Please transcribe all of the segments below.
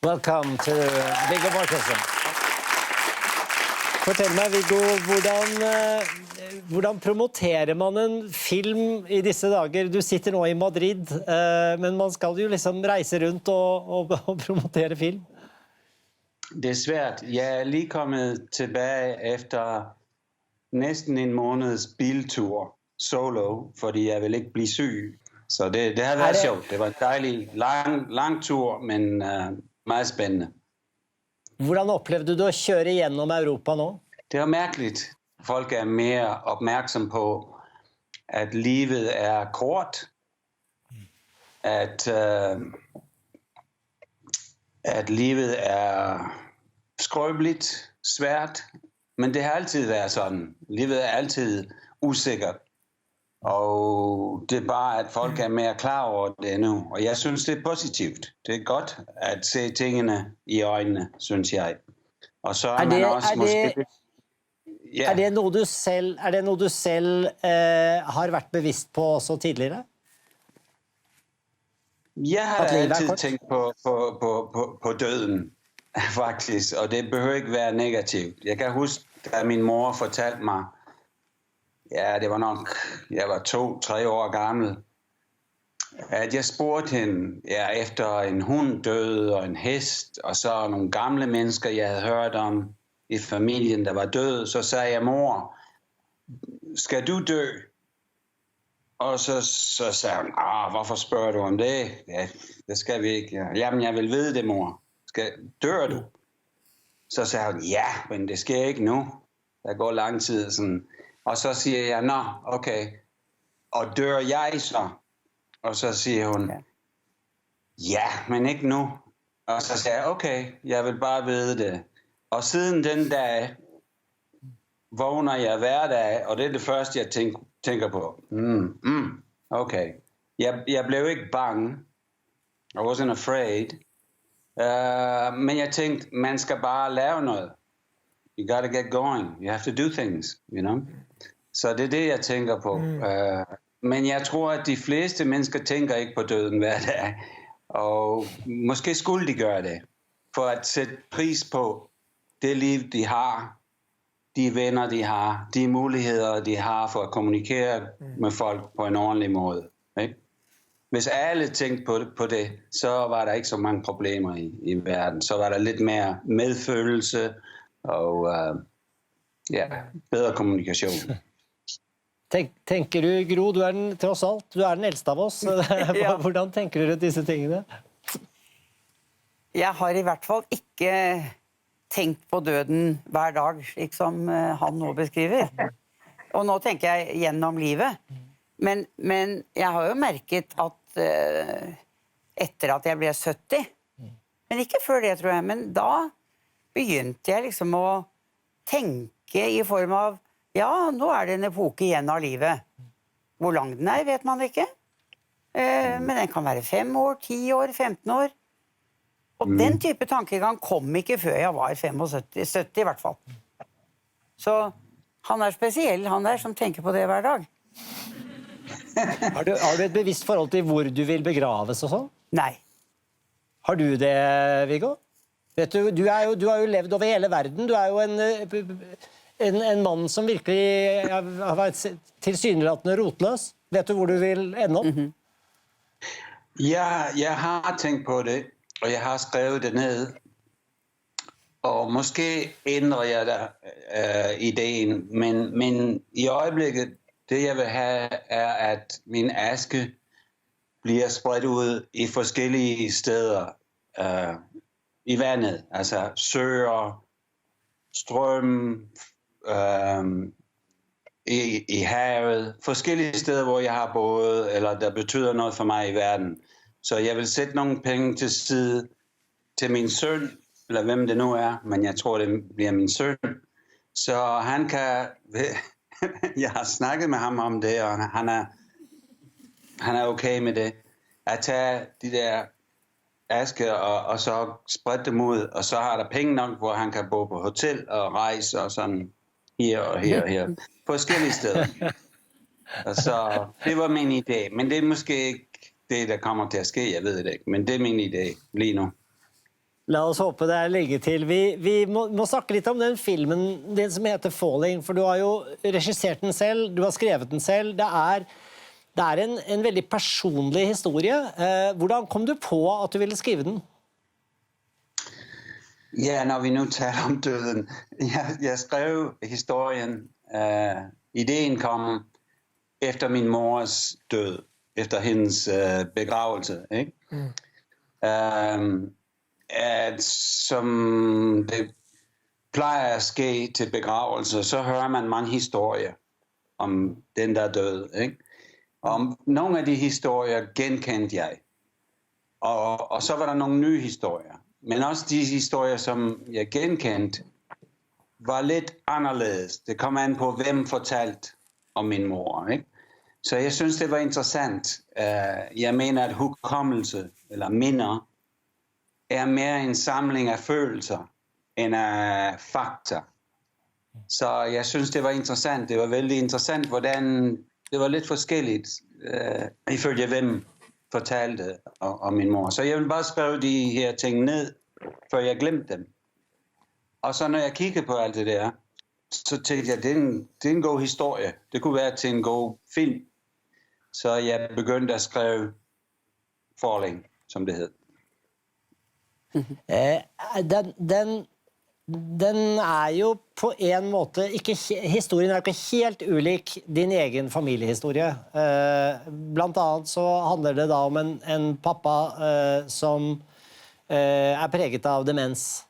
Welcome to Viggo Mortensen. Fortell meg, Viggo, hvordan promoterer man en film i disse dager? Du sitter nå i Madrid, men man skal jo liksom reise rundt og promotere film. Det er svært. Jeg er lige kommet tilbage efter næsten en måneds biltur solo, fordi jeg vil ikke blive syg. Så det har været sjovt. Det var en dejlig, lang tur, men meget spændende. Hvordan oplevede du at køre igennem Europa nu? Det var mærkeligt. Folk er mere opmærksom på, at livet er kort. At livet er skrøbeligt, svært. Men det har altid været sådan. Livet er altid usikkert. Og det er bare, at folk er mere klar over det nu. Og jeg synes, det er positivt. Det er godt at se tingene i øjnene, synes jeg. Og så er man også måske... Ja. Er det noget du selv har været bevidst på også tidligere? Jeg har altid tænkt på døden, faktisk. Og det behøver ikke være negativt. Jeg kan huske, da min mor fortalte mig, ja, det var nok, jeg var 2-3 år gammel, at jeg spurgte hende, ja, efter en hund døde og en hest, og så nogle gamle mennesker, jeg havde hørt om i familien, der var døde, så sagde jeg, mor, skal du dø? Og så sagde hun, hvorfor spørger du om det? Ja, det skal vi ikke. Jamen, jeg vil vide det, mor. Dør du? Så sagde hun, ja, men det sker ikke nu. Der går lang tid sådan. Og så siger jeg, nå, okay. Og dør jeg så? Og så siger hun, ja, men ikke nu. Og så siger jeg, okay, jeg vil bare vide det. Og siden den dag, vågner jeg hver dag, og det er det første, jeg tænker på. Okay. Jeg blev ikke bange. I wasn't afraid. Men jeg tænkte, man skal bare lave noget. You gotta get going. You have to do things, you know. Så det er det, jeg tænker på. Men jeg tror, at de fleste mennesker tænker ikke på døden hver dag. Og måske skulle de gøre det. For at sætte pris på det liv, de har. De venner, de har. De muligheder, de har for at kommunikere med folk på en ordentlig måde. Ikke? Hvis alle tænkte på det, så var der ikke så mange problemer i verden. Så var der lidt mere medfølelse og bedre kommunikation. Tænker du, Gro, du er trods alt, du er den ældste av oss. Hvordan tænker du disse tingene? Jeg har i hvert fall ikke tenkt på døden hver dag, slik som han nå beskriver. Og nå tenker jeg gjennom livet. Men jeg har jo merket at etter at jeg ble 70, men ikke før det, tror jeg, men da begynte jeg liksom å tenke i form av, ja, nå er det en epoke igjen av livet. Hvor lang den er, vet man ikke. Men den kan være 5 år, 10 år, 15 år. Og den type tankegang kom ikke før jeg var 75, 70 i hvert fall. Så han er spesiell, han der som tenker på det hver dag. Har du et bevisst forhold til hvor du vil begraves og sånn? Nei. Har du det, Viggo? Vet du, du har jo levd over hele verden. Du er jo en mann som virkelig har vært tilsynelatende rotløs. Vet du hvor du vil ende opp? Ja, jeg har tænkt på det, og jeg har skrevet det ned. Og måske ændrer jeg der ideen, men i øjeblikket, det jeg vil have, er at min aske bliver spredt ud i forskellige steder i vandet. Altså søer, strøm, i havet, forskellige steder, hvor jeg har boet, eller der betyder noget for mig i verden. Så jeg vil sætte nogle penge til side til min søn, eller hvem det nu er, men jeg tror, det bliver min søn. Så han kan... Jeg har snakket med ham om det, og han er okay med det. At tage de der aske og så sprede dem ud, og så har der penge nok, hvor han kan bo på hotel og rejse og sådan her og her og her. Forskellige steder. Og så det var min idé, men det er måske ikke det, der kommer til at ske, jeg ved det ikke, men det er min idé lige nu. La oss håpe det er lenge til. Vi må snakke litt om den filmen din som heter Falling, for du har jo regissert den selv, du har skrevet den selv. Det er en veldig personlig historie. Hvordan kom du på at du ville skrive den? Ja, når vi nu taler om døden. Jeg skrev historien. Ideen kom efter min mors død, efter hendes begravelse, ikke? At som det plejer at ske til begravelse, så hører man mange historier om den der død, ikke? Og nogle af de historier genkendte jeg. Og så var der nogle nye historier. Men også de historier, som jeg genkendte, var lidt anderledes. Det kom an på, hvem fortalte om min mor, ikke? Så jeg synes, det var interessant. Jeg mener, at hukommelse eller minder er mere en samling af følelser end af fakta. Så jeg synes, det var interessant. Det var vældig interessant, hvordan det var lidt forskelligt, ifølge hvem fortalte om min mor. Så jeg vil bare skrive de her ting ned, før jeg glemte dem. Og så når jeg kiggede på alt det der, så tænkte jeg, det er en god historie. Det kunne være til en god film. Så jeg begyndte at skrive Falling, som det hed. Den er jo på en måte historien er ikke helt ulik din egen familiehistorie. Blant annet så handler det da om en pappa som er preget av demens.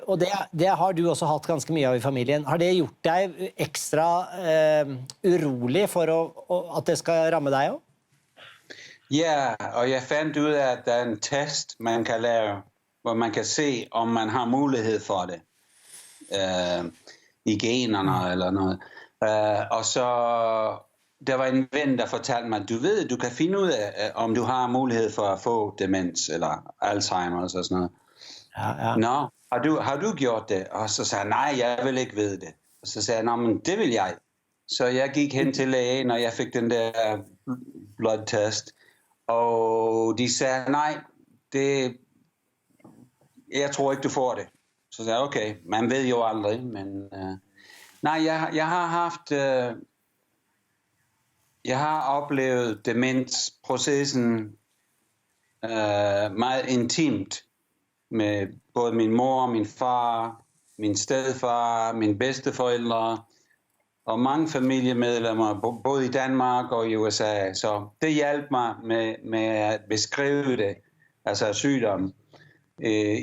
Og det har du også hatt ganske mye av i familien. Har det gjort deg ekstra urolig for at det skal ramme deg også? Ja, og jeg fandt ud af, at der er en test, man kan lave, hvor man kan se, om man har mulighed for det. I generne eller noget. Og så, der var en ven, der fortalte mig, du kan finde ud af, om du har mulighed for at få demens eller Alzheimer og sådan noget. Ja. Nå, har du gjort det? Og så sagde jeg, nej, jeg vil ikke vide det. Og så sagde jeg, nå, men det vil jeg. Så jeg gik hen til lægen, og jeg fik den der blodtest. Og de sagde, nej, jeg tror ikke, du får det. Så sagde jeg, okay, man ved jo aldrig, men nej, jeg har haft, jeg har oplevet demensprocessen meget intimt med både min mor, min far, min stedfar, mine bedsteforældre og mange familiemedlemmer, både i Danmark og i USA. Så det hjalp mig med at beskrive det, altså sygdom,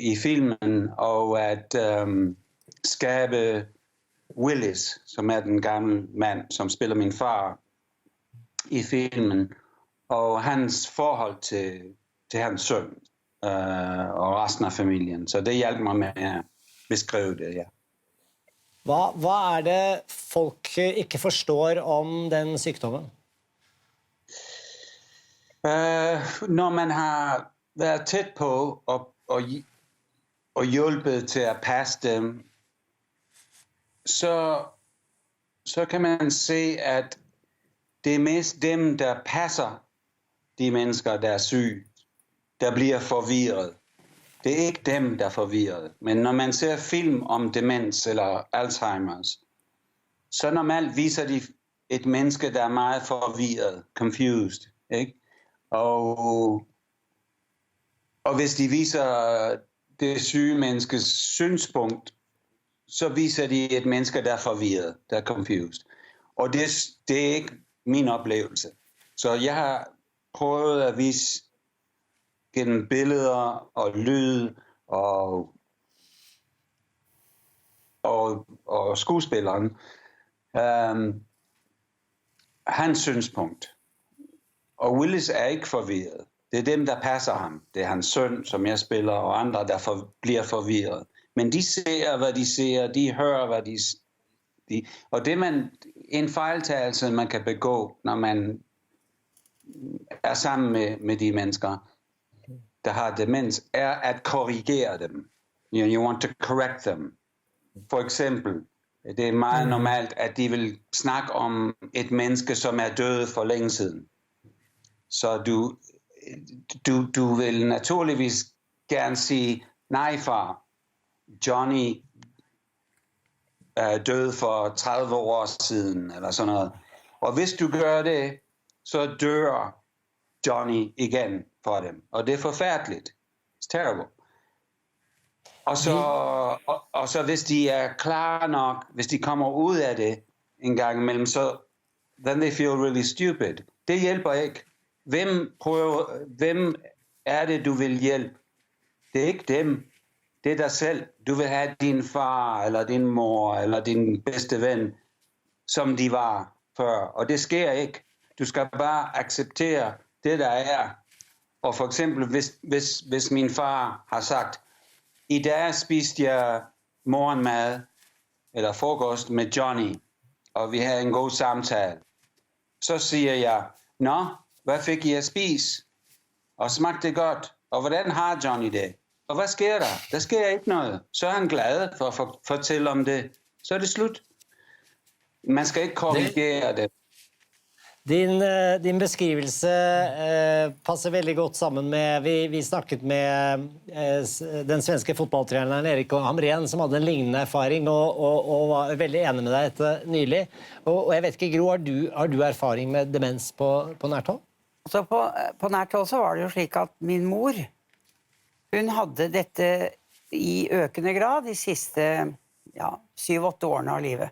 i filmen, og at skabe Willis, som er den gamle mand, som spiller min far i filmen, og hans forhold til hans søn og resten af familien. Så det hjalp mig med at beskrive det, ja. Hva er det folk ikke forstår om den sykdommen? Når man har været tæt på og hjulpet til at passe dem, så kan man se, at det er mest dem, der passer de mennesker, der er syge, der bliver forvirret. Det er ikke dem, der er forvirret. Men når man ser film om demens eller Alzheimers, så normalt viser de et menneske, der er meget forvirret, confused, ikke? Og hvis de viser det syge menneskes synspunkt, så viser de et menneske, der er forvirret, der er confused. Og det er ikke min oplevelse. Så jeg har prøvet at vise gennem billeder og lyd og skuespilleren hans synspunkt. Og Willis er ikke forvirret. Det er dem, der passer ham. Det er hans søn, som jeg spiller, og andre, der bliver forvirret. Men de ser, hvad de ser, de hører, hvad de... Og det er en fejltagelse, man kan begå, når man er sammen med de mennesker, der har demens, er at korrigere dem. You want to correct them. For eksempel, det er meget normalt, at de vil snakke om et menneske, som er død for længe siden. Så du vil naturligvis gerne sige, nej far, Johnny døde for 30 år siden, eller sådan noget. Og hvis du gør det, så dør Johnny igen for dem. Og det er forfærdeligt. It's terrible. Og så hvis de er klar nok, hvis de kommer ud af det en gang imellem, så then they feel really stupid. Det hjælper ikke. Hvem er det, du vil hjælpe? Det er ikke dem. Det er dig selv. Du vil have din far, eller din mor, eller din bedste ven, som de var før. Og det sker ikke. Du skal bare acceptere det, der er. Og for eksempel, hvis min far har sagt, i dag spiste jeg morgenmad, eller frokost med Johnny, og vi havde en god samtale. Så siger jeg, nå, hvad fik I at spise? Og smagte det godt? Og hvordan har Johnny det? Og hvad sker der? Der sker ikke noget. Så er han glad for at fortælle om det. Så er det slut. Man skal ikke korrigere det. Din beskrivelse passer veldig godt sammen med vi snakket med den svenske fotballtreneren Erik Hamrén, som hadde en lignende erfaring og var veldig enig med deg dette nylig. Og jeg vet ikke, Gro, har du erfaring med demens på nært hold? Så på nært hold så var det jo slik at min mor, hun hadde dette i økende grad de siste 7-8 årene av livet.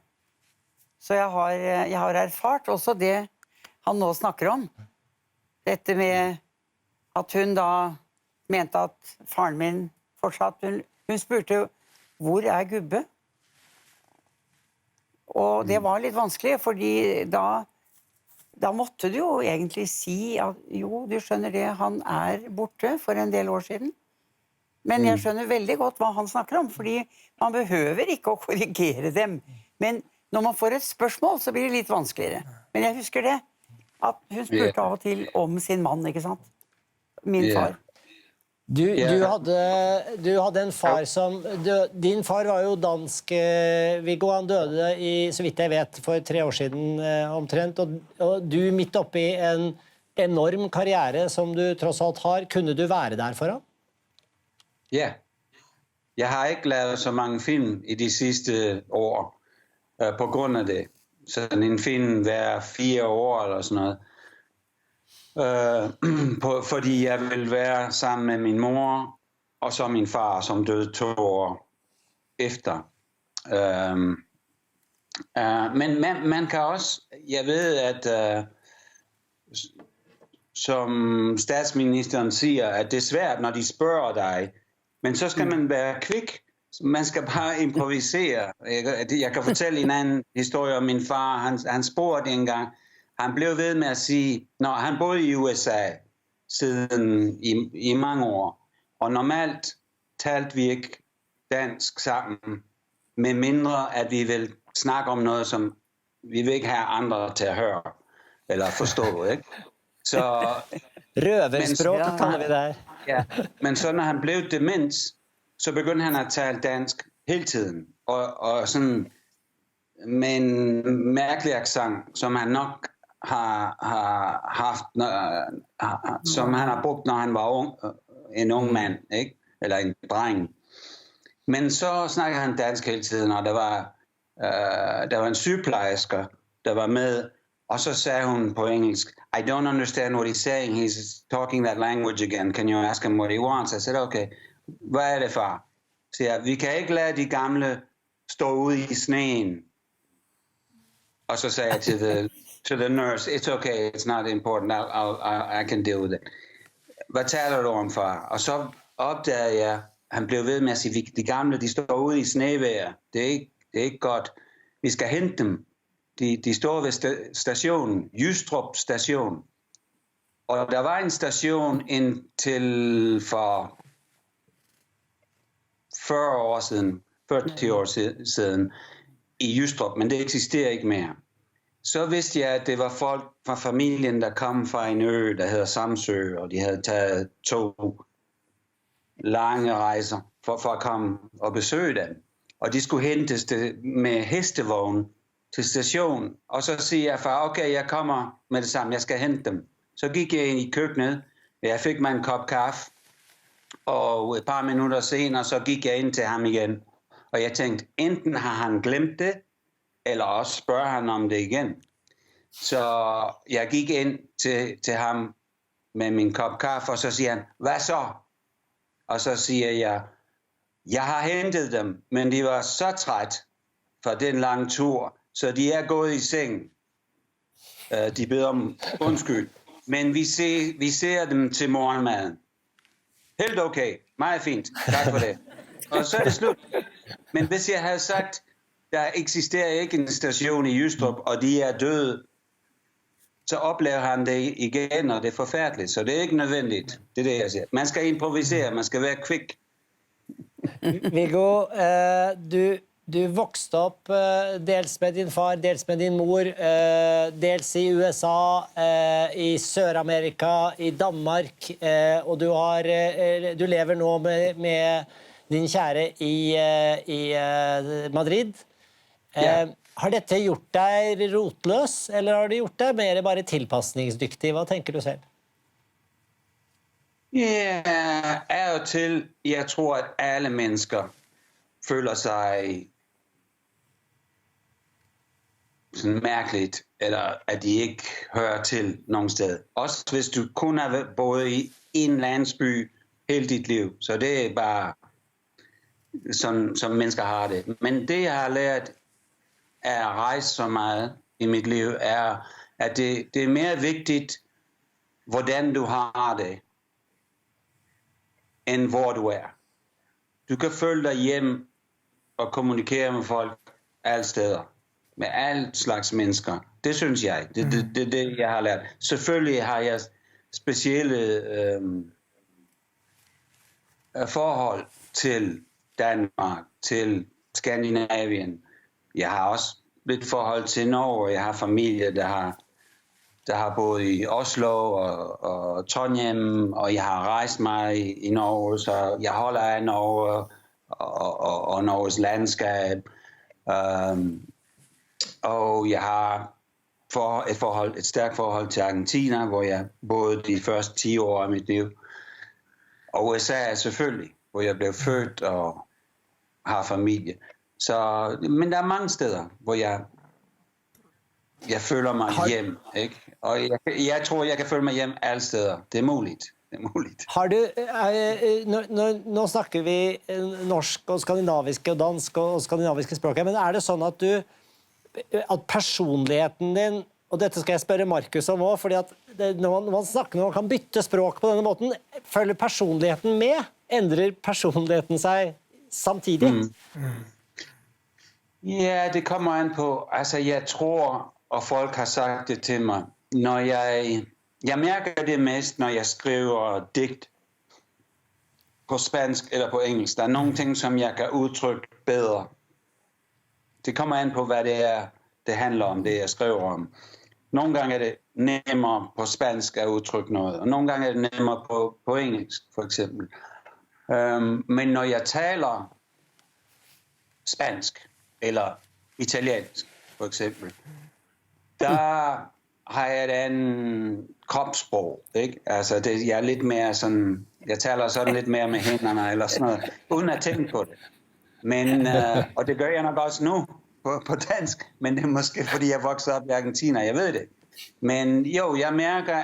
Så jeg har erfart også det han nå snakker om. Dette med at hun da mente at faren min fortsatt, hun spurte, hvor er Gubbe? Og det var litt vanskelig, fordi da måtte du jo egentlig si at jo, du skjønner det, han er borte for en del år siden. Men jeg skjønner veldig godt hva han snakker om, fordi man behøver ikke å korrigere dem. Men når man får et spørsmål, så blir det litt vanskeligere. Men jeg husker det, at hun spurte av og til om sin mann, ikke sant? Min far. Du hadde en far som... Din far var jo dansk, Viggo. Han døde, så vidt jeg vet, for 3 år siden omtrent. Og du, midt oppe i en enorm karriere som du tross alt har, kunne du være der for ham? Ja. Jeg har ikke lavet så mange film i de sidste år på grund af det. Sådan en film hver 4 år eller sådan noget. Fordi jeg vil være sammen med min mor og så min far, som døde 2 år efter. Men man kan også, jeg ved at som statsministeren siger, at det er svært, når de spørger dig, men så skal man være kvik. Man skal bare improvisere. Jeg kan fortælle en anden historie om min far. Han spurgte en gang. Han blev ved med at sige, når han boede i USA siden i mange år. Og normalt talte vi ikke dansk sammen, med mindre at vi vil snakke om noget, som vi vil ikke have andre til at høre eller forstå, ikke? Så røverspråk kalder vi det. Ja, men så når han blev demens, så begyndte han at tale dansk hele tiden. Og sådan med en mærkelig accent, som han nok har haft, som han har brugt, når han var en ung mand, ikke? Eller en dreng. Men så snakkede han dansk hele tiden, og der var en sygeplejerske, der var med, og så sagde hun på engelsk, I don't understand what he's saying, he's talking that language again, can you ask him what he wants? I said, okay. Hvad er det, far? Så jeg, vi kan ikke lade de gamle stå ude i sneen. Og så sagde jeg til the nurse, it's okay, it's not important, I can deal with it. Hvad taler du om, far? Og så opdagede jeg, han blev ved med at sige, de gamle, de står ude i snevejr. Det er ikke godt. Vi skal hente dem. De står ved stationen, Jystrup station. Og der var en station indtil for 40 år siden, 40 år siden i Jystrup, men det eksisterer ikke mere. Så vidste jeg, at det var folk fra familien, der kom fra en ø, der hedder Samsø, og de havde taget 2 lange rejser for at komme og besøge dem. Og de skulle hentes med hestevogn til station, og så siger jeg, far, okay, jeg kommer med det samme, jeg skal hente dem. Så gik jeg ind i køkkenet, og jeg fik mig en kop kaffe, Og et par minutter senere, så gik jeg ind til ham igen. Og jeg tænkte, enten har han glemt det, eller også spørger han om det igen. Så jeg gik ind til ham med min kop kaffe, og så siger han, hvad så? Og så siger jeg har hentet dem, men de var så træt fra den lange tur, så de er gået i seng. De beder om undskyld. Men vi ser dem til morgenmaden. Helt okay. Meget fint. Tak for det. Og så er det slut. Men hvis jeg havde sagt, der eksisterer ikke en station i Jystrup, og de er døde, så oplever han det igen, og det er forfærdeligt. Så det er ikke nødvendigt. Det er det, jeg siger. Man skal improvisere, man skal være quick. Viggo, du vokste op dels med din far, dels med din mor, dels i USA, i Sør-Amerika, i Danmark, og du lever nå med din kjære i Madrid. Ja. Har dette gjort deg rotløs, eller har det gjort deg mer bare tilpasningsdyktig? Hva tenker du selv? Ja, af og til, jeg tror, at alle mennesker føler sig sådan mærkeligt, eller at de ikke hører til nogen sted. Også hvis du kun har boet i en landsby hele dit liv. Så det er bare sådan, som mennesker har det. Men det, jeg har lært af at rejse så meget i mit liv, er, at det er mere vigtigt, hvordan du har det, end hvor du er. Du kan følge dig hjem og kommunikere med folk alle steder. Med alle slags mennesker. Det synes jeg. Det er det, jeg har lært. Selvfølgelig har jeg specielle forhold til Danmark, til Skandinavien. Jeg har også lidt forhold til Norge. Jeg har familie, der har boet i Oslo og Trondheim, og jeg har rejst mig i Norge, så jeg holder af Norge og Norges landskab. Og jeg har et stærkt forhold til Argentina, hvor jeg boede de første 10 år af mit liv. Og USA selvfølgelig, hvor jeg blev født og har familie. Men der er mange steder, hvor jeg føler mig hjem, ikke? Og jeg tror, jeg kan føle mig hjem alle steder. Det er muligt. Har du, nå snakker vi norsk og skandinavisk og dansk og skandinaviske språk, men er det sånn at personligheten din, og dette skal jeg spørre Markus om også, fordi at når man snakker, når man kan bytte språk på denne måten, følger personligheten med? Endrer personligheten seg samtidig? Ja, det kommer an på. Altså, jeg tror, og folk har sagt det til mig, når jeg mærker det mest, når jeg skriver digt på spansk eller på engelsk. Der er nogle ting, som jeg kan udtrykke bedre. Det kommer an på, hvad det er, det handler om, det jeg skriver om. Nogle gange er det nemmere på spansk at udtrykke noget, og nogle gange er det nemmere på engelsk, for eksempel. Men når jeg taler spansk eller italiensk, for eksempel, der har jeg et andet kropssprog, ikke? Altså, jeg er lidt mere sådan, jeg taler sådan lidt mere med hænderne eller sådan noget, uden at tænke på det. Men, og det gør jeg nok også nu på dansk, men det er måske fordi jeg voksede op i Argentina, jeg ved det. Men jo, jeg mærker,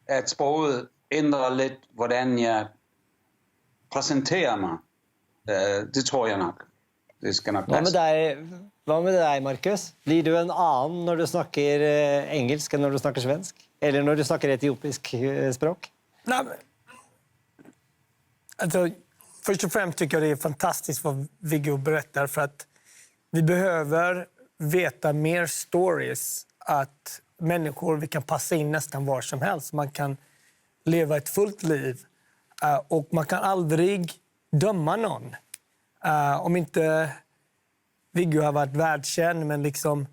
at sproget ændrer lidt, hvordan jeg præsenterer mig. Det tror jeg nok. Det skal nok passe. Hva med deg, Markus? Blir du en annen når du snakker engelsk enn når du snakker svensk? Eller når du snakker etiopisk språk? Nej, alltså, först och främst tycker jag det är fantastiskt vad Viggo berättar, för att vi behöver veta mer stories, att människor, vi kan passa in nästan var som helst. Man kan leva ett fullt liv och man kan aldrig döma någon. Om inte Viggo har varit världskänd, men liksom,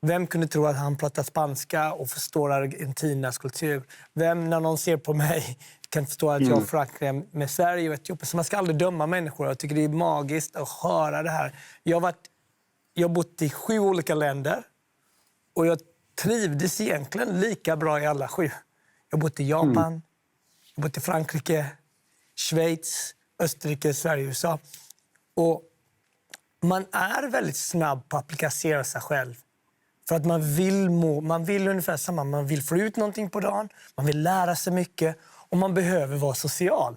vem kunde tro att han pratar spanska och förstår Argentinas kultur? Vem, när någon ser på mig, kan förstå att jag förankrar med Sverige och Etiopien. Så man ska aldrig döma människor. Jag tycker det är magiskt att höra det här. Jag har bott i 7 olika länder och jag trivdes egentligen lika bra i alla 7. Jag har bott i Japan, jag har bott i Frankrike, Schweiz, Österrike, Sverige, USA. Och man är väldigt snabb på att applicera sig själv. För att man vill ungefär samma. Man vill få ut någonting på dagen, man vill lära sig mycket och man behöver vara social.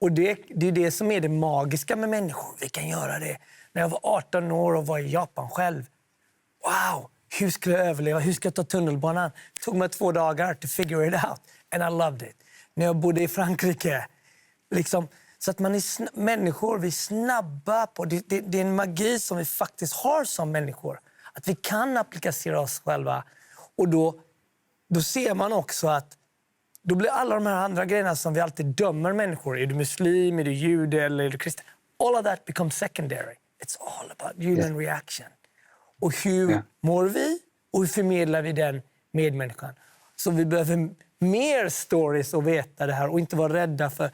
Och det är det som är det magiska med människor. Vi kan göra det. När jag var 18 år och var i Japan själv. Wow! Hur skulle jag överleva? Hur ska jag ta tunnelbanan? Det tog mig 2 dagar to figure it out. And I loved it. När jag bodde i Frankrike. Liksom, så att man är människor, vi är snabba på. Det är en magi som vi faktiskt har som människor. Att vi kan applicera oss själva. Och då ser man också att då blir alla de här andra grejerna som vi alltid dömer människor. Är du muslim, är du jude eller är du kristen? All of that becomes secondary. It's all about human reaction. Och hur mår vi och hur förmedlar vi den medmänniskan? Så vi behöver mer stories och veta det här och inte vara rädda för.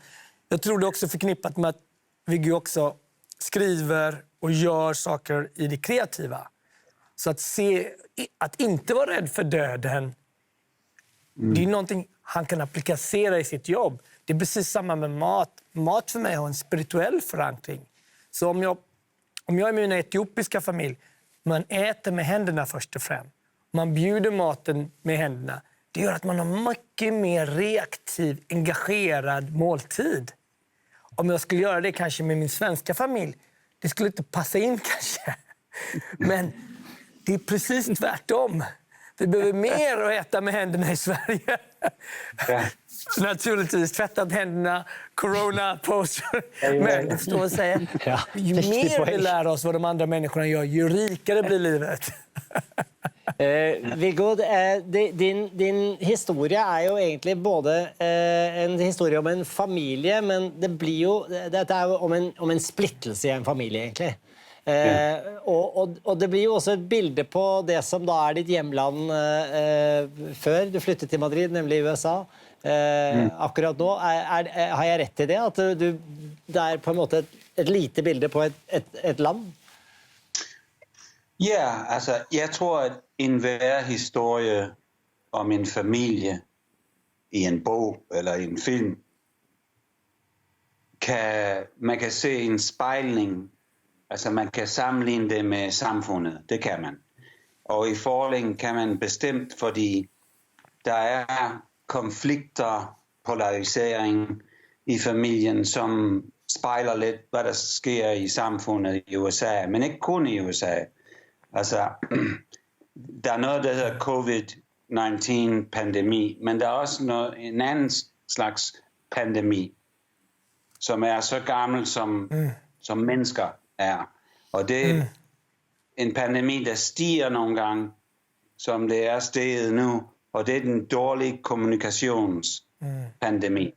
Jag tror det är också förknippat med att Viggo också skriver och gör saker i det kreativa. Så att inte vara rädd för döden, det är någonting han kan applicera i sitt jobb. Det är precis samma med mat. Mat för mig har en spirituell förankring. Så om jag är med min etiopiska familj, man äter med händerna först och främst. Man bjuder maten med händerna. Det gör att man har mycket mer reaktiv, engagerad måltid. Om jag skulle göra det kanske med min svenska familj, det skulle inte passa in kanske. Men det är precis tvärtom. Vi behöver mer att äta med händerna i Sverige. Ja. Så naturligtvis tvättat händerna, corona-poster. Men det står att säga, ju mer vi lär oss vad de andra människorna gör, ju rikare blir livet. Viggo, din historia är ju egentligen både en historia om en familj, men det är ju om en splittelse i en familj egentligen. Och det blir ju också ett bild på det som då är ditt hemland før du flyttade till Madrid, nämligen USA. Akkurat nu har jag rätt i det att det är på en måte ett lite bild på ett land. Ja, alltså jag tror att enhver historia om en familj i en bok eller i en film man kan se en spejling. Alltså man kan sammenligne det med samfundet, det kan man. Och i forlæng kan man bestämt, fordi der er konflikter, polarisering i familjen, som spejler lidt, hvad der sker i samfundet i USA, men ikke kun i USA. Altså, der er noget, der hedder COVID-19-pandemi, men der er også en anden slags pandemi, som er så gammel som mennesker er. Og det er en pandemi, der stiger nogle gange, som det er steget nu, og det er den dårlige kommunikationspandemi.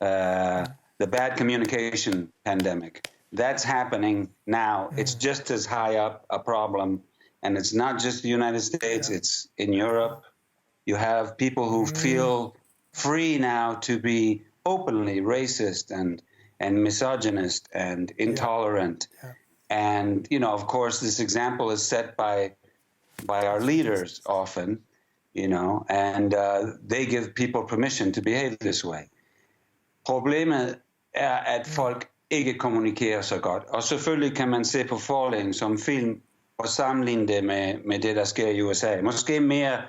The bad communication pandemic. That's happening now. It's just as high up a problem, and it's not just the United States, it's in Europe. You have people who feel free now to be openly racist and misogynist and intolerant. And, you know, of course, this example is set by our leaders often, you know, and they give people permission to behave this way. Problemet er, at folk ikke kommunikerer så godt. Og selvfølgelig kan man se på forlæng som film og sammenligne det med det, der sker i USA. Måske mere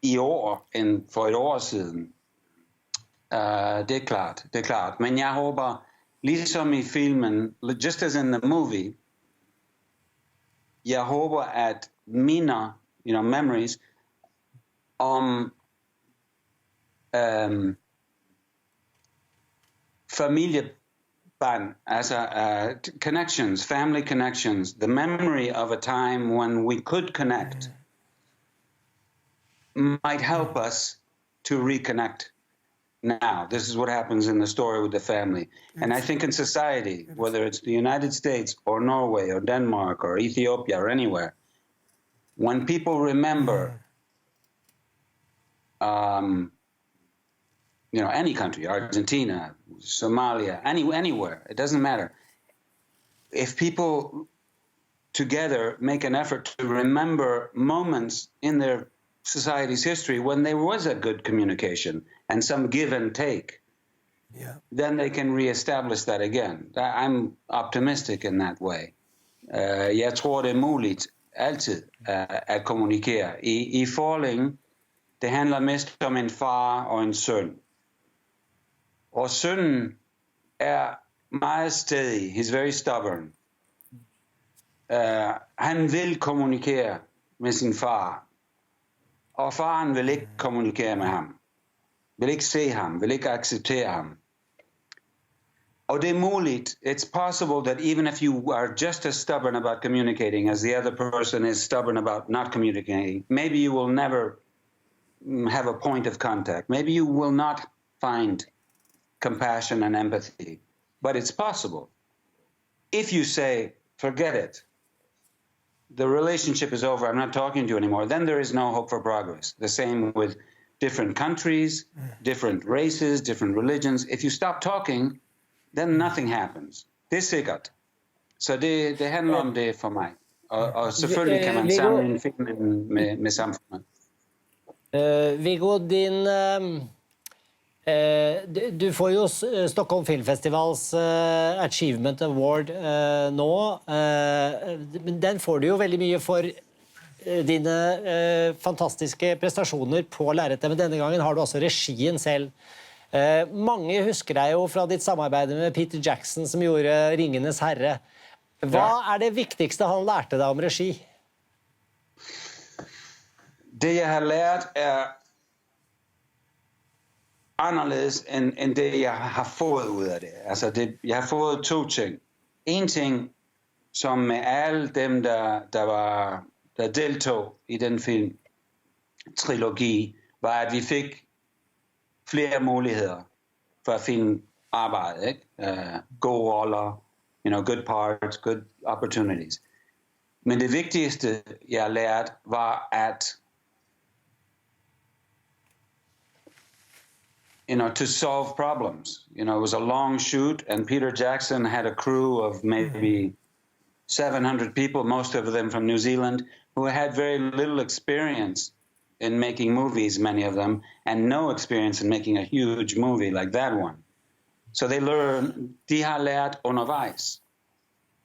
i år end for et år siden. Det er klart. Men jeg håber, ligesom i filmen, just as in the movie, jeg håber, at minder, you know, memories om familieband, altså connections, family connections, the memory of a time when we could connect might help us to reconnect now. This is what happens in the story with the family. And I think in society, whether it's the United States or Norway or Denmark or Ethiopia or anywhere, when people remember you know, any country, Argentina, Somalia, anywhere, it doesn't matter. If people together make an effort to remember moments in their society's history when there was a good communication and some give and take, then they can reestablish that again. I'm optimistic in that way. Jeg tror, det er muligt altid at kommunikere. I Falling, det handler mest om en far og en søn. Og sønnen er meget stædig. He's very stubborn. Han vil kommunikere med sin far. Og faren vil ikke kommunikere med ham. Vil ikke se ham. Vil ikke acceptere ham. Og det er muligt. It's possible that even if you are just as stubborn about communicating as the other person is stubborn about not communicating, maybe you will never have a point of contact. Maybe you will not find compassion and empathy. But it's possible. If you say, forget it, the relationship is over, I'm not talking to you anymore, then there is no hope for progress. The same with different countries, different races, different religions. If you stop talking, then nothing happens. Det er sikkert. Så det handler om det for mig. Og selvfølgelig kan man sammenligne filmen med samfundet. Viggo, du får jo Stockholm Filmfestivals Achievement Award nå. Den får du jo veldig mye for dine fantastiske prestasjoner på lerretet, men denne gangen har du også regien selv. Mange husker deg jo fra ditt samarbeid med Peter Jackson som gjorde Ringenes Herre. Hva er det viktigste han lærte deg om regi? Det jeg har lært er anderledes end det jeg har fået ud af det. Altså jeg har fået to ting. En ting, som med alle dem, der deltog i den film-trilogi, var, at vi fik flere muligheder for at finde arbejde, ikke? Gode roller, good parts, good opportunities. Men det vigtigste, jeg har lært, var at to solve problems. It was a long shoot, and Peter Jackson had a crew of maybe 700 people, most of them from New Zealand, who had very little experience in making movies, many of them, and no experience in making a huge movie like that one. So de har lært undervejs.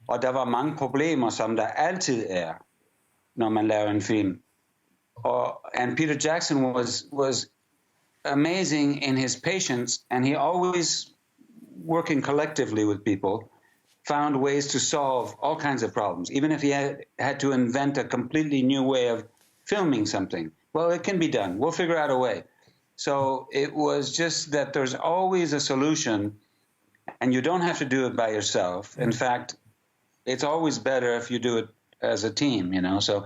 Og der var mange problemer, som der altid er, når man laver en film. And Peter Jackson was amazing in his patience, and he always, working collectively with people, found ways to solve all kinds of problems. Even if he had to invent a completely new way of filming something, well, it can be done. We'll figure out a way. So it was just that there's always a solution, and you don't have to do it by yourself. In fact, it's always better if you do it as a team, So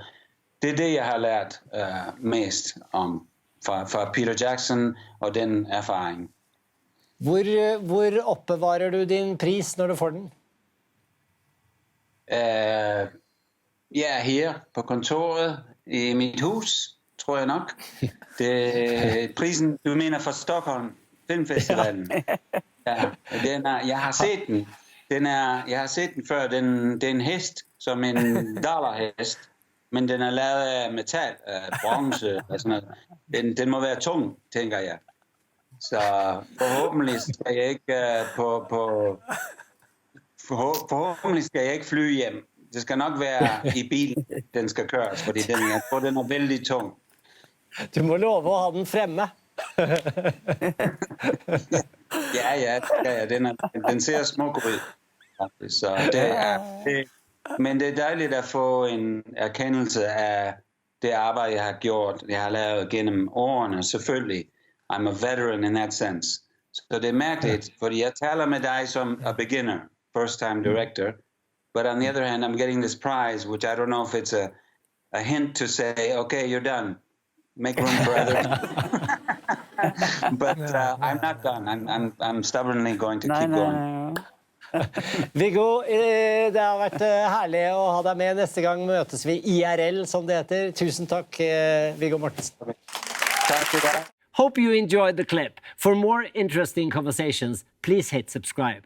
det er det, jeg har lært mest om fra Peter Jackson og den erfaring. Hvor oppbevarer du din pris når du får den? Her på kontoret i mit hus, tror jeg nok. Prisen, du mener fra Stockholm Filmfestivalen. Jeg har set den. Jeg har set den før. Det er en hest, som en dollarhest. Men den er lavet af metal, bronze og sådan noget. Den må være tung, tænker jeg. Så forhåbentlig skal jeg ikke forhåbentlig skal jeg ikke flyve hjem. Det skal nok være i bilen, den skal køres, fordi jeg tror, den er vældig tung. Du må love at have den fremme. Ja, den ser smuk ud. Så men det er dejligt at få en erkendelse af det arbejde, jeg har gjort. Jeg har lavet gennem årene, selvfølgelig. I'm a veteran in that sense. Så det er mærkeligt, fordi jeg taler med dig som a beginner, first-time director. But on the other hand, I'm getting this prize, which I don't know if it's a hint to say, okay, you're done. Make room for others. But I'm not done. I'm stubbornly going to keep going. Viggo, det har vært herlig å ha deg med. Neste gang møtes vi IRL, som det heter. Tusen takk, Viggo Mortensen. Takk til deg. Hope you enjoyed the clip. For more interesting conversations, please hit subscribe.